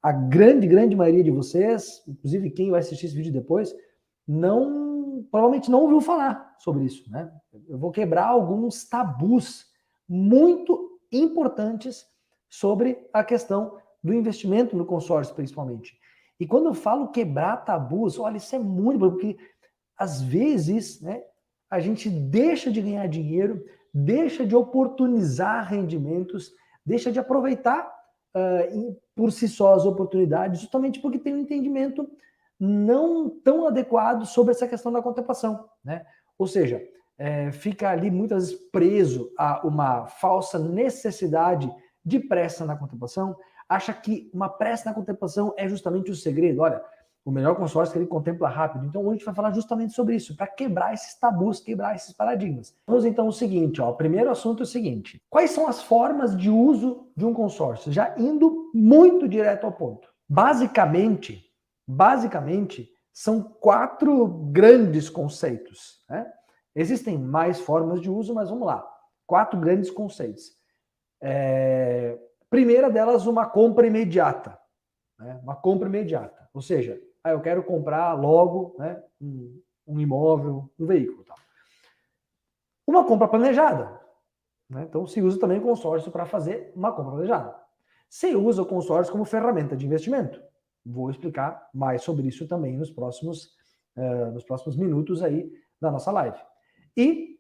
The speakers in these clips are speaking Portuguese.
a grande maioria de vocês, inclusive quem vai assistir esse vídeo depois, provavelmente não ouviu falar sobre isso, né? Eu vou quebrar alguns tabus muito importantes sobre a questão do investimento no consórcio, principalmente. E quando eu falo quebrar tabus, olha, isso é muito bom, porque às vezes, né, a gente deixa de ganhar dinheiro, deixa de oportunizar rendimentos, deixa de aproveitar por si só as oportunidades, justamente porque tem um entendimento não tão adequado sobre essa questão da contemplação, né? Ou seja, fica ali muitas vezes preso a uma falsa necessidade de pressa na contemplação, acha que uma pressa na contemplação é justamente o segredo. Olha, o melhor consórcio é que ele contempla rápido. Então hoje a gente vai falar justamente sobre isso, para quebrar esses tabus, quebrar esses paradigmas. Vamos então o seguinte, ó, o primeiro assunto é o seguinte: quais são as formas de uso de um consórcio? Já indo muito direto ao ponto. Basicamente, são 4 grandes conceitos, né? Existem mais formas de uso, mas vamos lá. 4 grandes conceitos. Primeira delas, uma compra imediata, né? Uma compra imediata. Ou seja, eu quero comprar logo, né, um imóvel, um veículo. Tá? Uma compra planejada. Né? Então, se usa também o consórcio para fazer uma compra planejada. Se usa o consórcio como ferramenta de investimento. Vou explicar mais sobre isso também nos próximos minutos aí da nossa live. E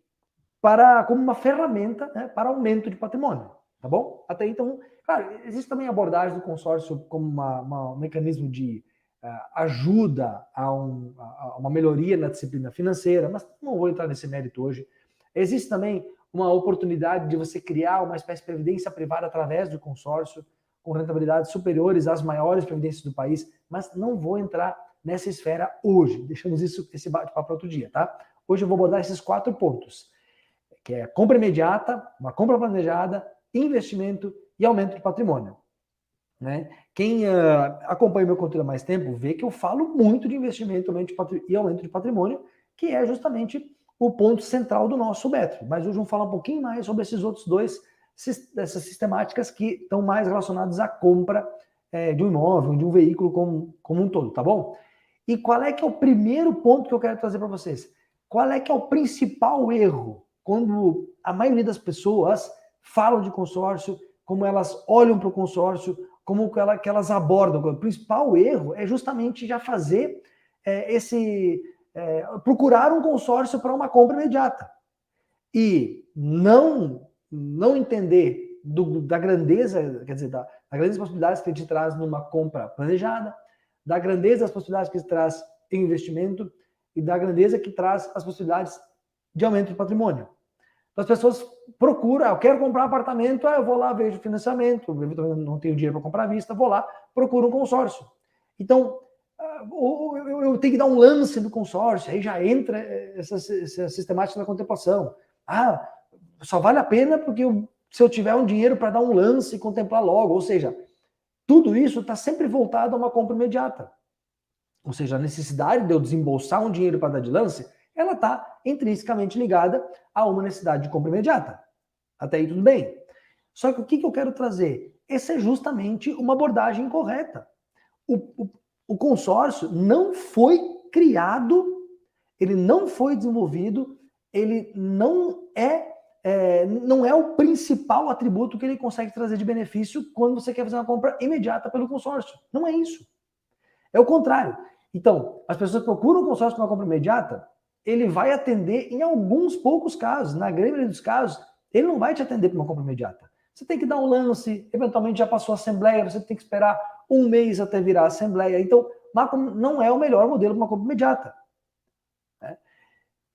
como uma ferramenta, né, para aumento de patrimônio. Tá bom? Até então, claro, existe também a abordagem do consórcio como um mecanismo de ajuda a uma melhoria na disciplina financeira, mas não vou entrar nesse mérito hoje. Existe também uma oportunidade de você criar uma espécie de previdência privada através do consórcio, com rentabilidades superiores às maiores previdências do país, mas não vou entrar nessa esfera hoje. Deixamos esse bate-papo para outro dia, tá? Hoje eu vou abordar esses 4 pontos, que é compra imediata, uma compra planejada, investimento e aumento de patrimônio. Né? Quem acompanha meu conteúdo há mais tempo vê que eu falo muito de investimento e aumento de patrimônio, que é justamente o ponto central do nosso método. Mas hoje vamos falar um pouquinho mais sobre esses outros dessas sistemáticas que estão mais relacionadas à compra de um imóvel, de um veículo como um todo, tá bom? E qual é que é o primeiro ponto que eu quero trazer para vocês? Qual é que é o principal erro quando a maioria das pessoas falam de consórcio, como elas olham para o consórcio, como que elas abordam? O principal erro é justamente já fazer procurar um consórcio para uma compra imediata. E não entender da grandeza, quer dizer, da grandeza das possibilidades que ele te traz numa compra planejada, da grandeza das possibilidades que ele traz em investimento e da grandeza que traz as possibilidades de aumento de patrimônio. Então, as pessoas procuram, eu quero comprar um apartamento, eu vou lá, vejo financiamento, eu não tenho dinheiro para comprar à vista, vou lá, procuro um consórcio. Então, eu tenho que dar um lance no consórcio, aí já entra essa sistemática da contemplação. Só vale a pena porque se eu tiver um dinheiro para dar um lance e contemplar logo, ou seja, tudo isso está sempre voltado a uma compra imediata. Ou seja, a necessidade de eu desembolsar um dinheiro para dar de lance, ela está intrinsecamente ligada a uma necessidade de compra imediata. Até aí tudo bem. Só que o que eu quero trazer? Essa é justamente uma abordagem correta. O consórcio não foi criado, ele não foi desenvolvido, ele não é o principal atributo que ele consegue trazer de benefício quando você quer fazer uma compra imediata pelo consórcio. Não é isso. É o contrário. Então, as pessoas procuram o consórcio para uma compra imediata, ele vai atender em alguns poucos casos, na grande maioria dos casos, ele não vai te atender para uma compra imediata. Você tem que dar um lance, eventualmente já passou a assembleia, você tem que esperar um mês até virar a assembleia. Então, não é o melhor modelo para uma compra imediata.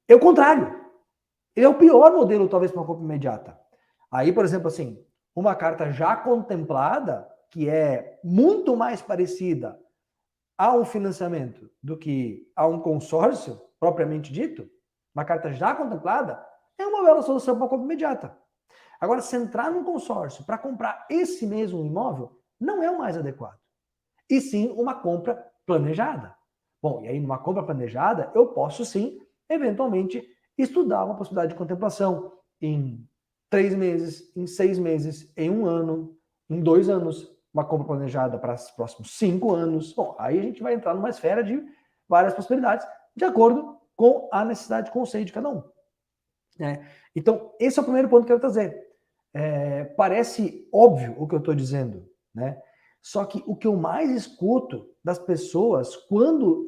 É o contrário. Ele é o pior modelo, talvez, para uma compra imediata. Aí, por exemplo, assim, uma carta já contemplada, que é muito mais parecida a um financiamento do que a um consórcio, propriamente dito, uma carta já contemplada, é uma bela solução para uma compra imediata. Agora, se entrar num consórcio para comprar esse mesmo imóvel, não é o mais adequado. E sim uma compra planejada. Bom, e aí numa compra planejada, eu posso sim, eventualmente, estudar uma possibilidade de contemplação em 3 meses, em 6 meses, em 1 ano, em 2 anos. uma compra planejada para os próximos 5 anos. Bom, aí a gente vai entrar numa esfera de várias possibilidades, de acordo com a necessidade de conceito de cada um. Então, esse é o primeiro ponto que eu quero trazer. Parece óbvio o que eu estou dizendo, né? Só que o que eu mais escuto das pessoas quando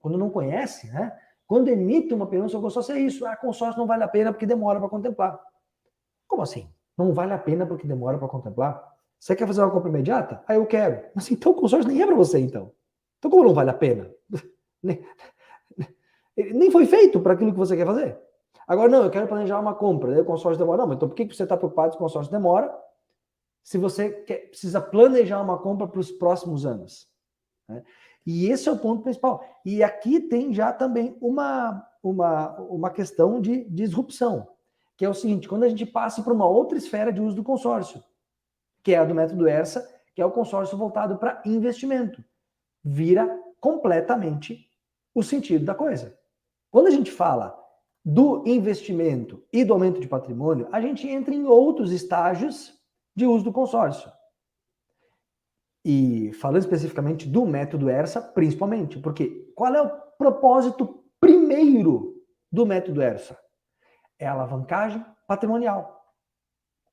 não conhece, né? Quando emite uma opinião sobre consórcio é isso. Consórcio não vale a pena porque demora para contemplar. Como assim? Não vale a pena porque demora para contemplar? Você quer fazer uma compra imediata? Eu quero. Mas então o consórcio nem é para você, então. Então como não vale a pena? Nem foi feito para aquilo que você quer fazer. Agora, não, eu quero planejar uma compra, daí o consórcio demora. Não, mas então por que você está preocupado se o consórcio demora se você precisa planejar uma compra para os próximos anos? Né? E esse é o ponto principal. E aqui tem já também uma questão de disrupção, que é o seguinte, quando a gente passa para uma outra esfera de uso do consórcio, que é a do método ERSA, que é o consórcio voltado para investimento, vira completamente o sentido da coisa. Quando a gente fala do investimento e do aumento de patrimônio, a gente entra em outros estágios de uso do consórcio. E falando especificamente do método ERSA, principalmente, porque qual é o propósito primeiro do método ERSA? É a alavancagem patrimonial.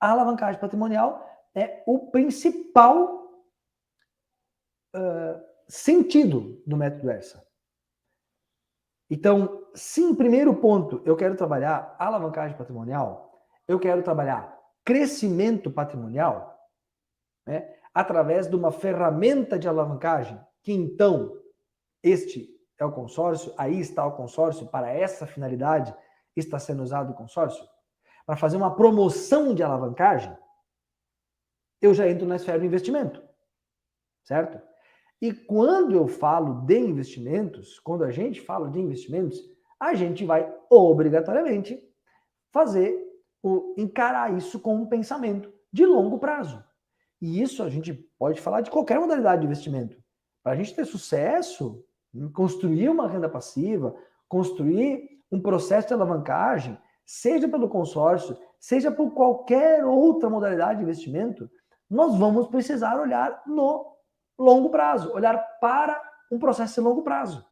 A alavancagem patrimonial é o principal sentido do método ERSA. Então, se em primeiro ponto eu quero trabalhar alavancagem patrimonial, eu quero trabalhar crescimento patrimonial, né, através de uma ferramenta de alavancagem, que então este é o consórcio, aí está o consórcio, para essa finalidade está sendo usado o consórcio, para fazer uma promoção de alavancagem, eu já entro na esfera do investimento, certo? E quando eu falo de investimentos, quando a gente fala de investimentos, a gente vai obrigatoriamente encarar isso com um pensamento de longo prazo. E isso a gente pode falar de qualquer modalidade de investimento. Para a gente ter sucesso, construir uma renda passiva, construir um processo de alavancagem, seja pelo consórcio, seja por qualquer outra modalidade de investimento, nós vamos precisar olhar no longo prazo, olhar para um processo de longo prazo.